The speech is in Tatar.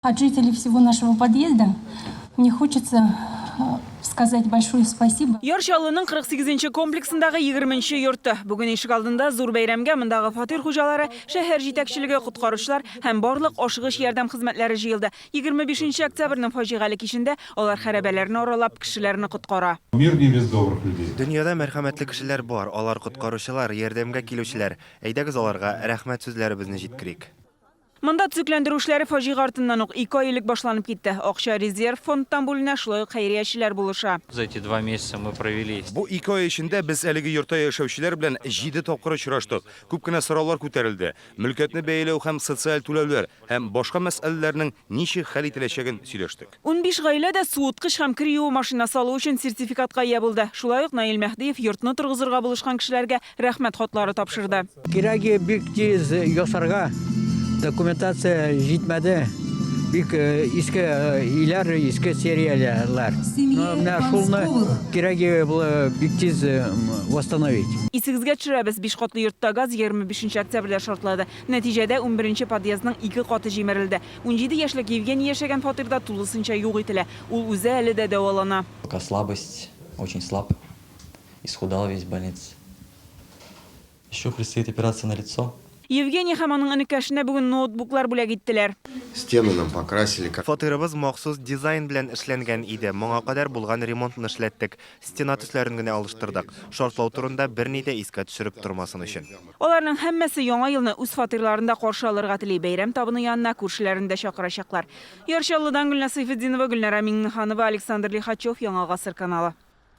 От жителей всего нашего подъезда мне хочется сказать большое спасибо. Яршалының 48-ші комплексындағы 20-ші йорты. Бүгін ешік алдында зур бәйрәмгә мындағы фатир хуҗалары, шәһәр җитәкчелеге, коткаручылар һәм барлык ашыгыч ярдәм хезмәтләре җыелды. 25 октябрьнең фаҗигале кичендә алар хәрабәләрне аралап кешеләрне коткара. Мир не без добрых людей. Дөньяда мәрхәмәтле кешеләр бар, алар коткаручылар, ярдәмгә килүчеләр. Әйдәгез аларга рәхмәт сүзләребезне җиткерик. Монда төзекләндерүшләре фаҗига артыннан ук 2 айлык башланып китте. Акча резерв фондтан бүленә, шулай ук хәйриячеләр булыша. За эти 2 месяца мы провели. Бу 2 ай эчендә без әлеге йортта яшәүчеләр белән 7 тапкыр очраштык. Күп кенә сораулар күтәрелде. Мөлкәтне бәяләү һәм социаль түләүләр һәм башка мәсьәләләрнең ничек хәл ителәчәген сөйләштек. 15 гаилә дә суыткыч һәм кир юу машинасы алу өчен сертификатка ия булды. Шулай ук Наил Мәхдиев йортны торгызырга булышкан кешеләргә рәхмәт хатлары тапшырды. Кирәге бик тиз ясарга документация җитмәде. Бик иске иләр, иске сериялар. Менә шулны кирәге бик тиз восстановить. Исегезгә төшерәбез, 5 катлы йортта газ 25 октябрьдә шартлады. Нәтиҗәдә 11-нче подъездның 2 каты җимерелде. 17 яшьлек Евгений яшәгән фатирда тулысынча юк ителә. Ул үзе әле дә дәвалана. Пока слабость, очень слаб. Исхудал весь в больнице. Еще предстоит операция на лицо. Евгений һәм аның энекәшенә бүген ноутбуклар бүләк иттеләр. Стены нам покрасили. Фатирыбыз махсус дизайн белән эшләнгән иде. Моңа кадәр булган ремонтны эшләттек. Стена төсләрен генә алыштырдык. Шартлау турында берни дә искә төшереп тормасын өчен. Аларның һәммәсе яңа елны үз фатирларында каршы алырга тели. Бәйрәм табыны янына күршеләрен дә чакырачаклар. Яршаллыдан Гөлнасыйфетдинова, Гөлнара Миңнеханова, Александр Лихачев, Яңа Гасыр каналы.